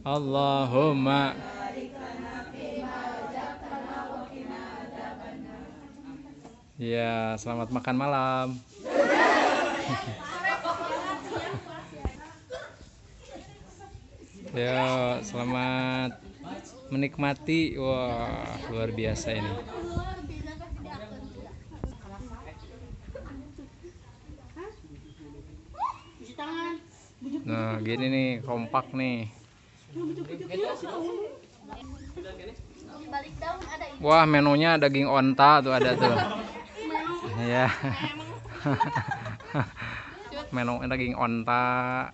Allahumma. Ya, selamat makan malam. Ya, selamat menikmati. Wah, luar biasa ini. Nah, gini nih, kompak nih. Wah, menunya daging onta tuh ada tuh. Ya. Menu daging onta.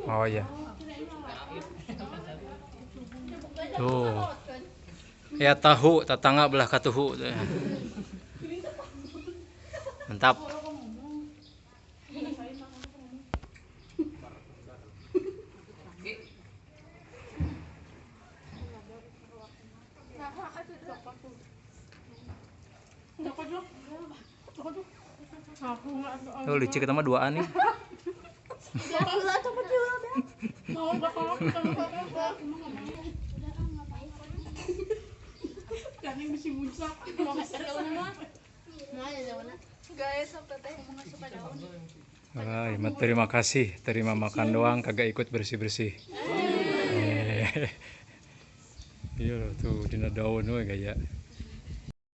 Oh ya. Tuh. Ya tahu, tetangga belah katuhu tuh. Mantap. Tuh licik kita mah duaan nih. Terima kasih, terima makan doang, kagak ikut bersih-bersih. Iya tuh dina daun we gaya.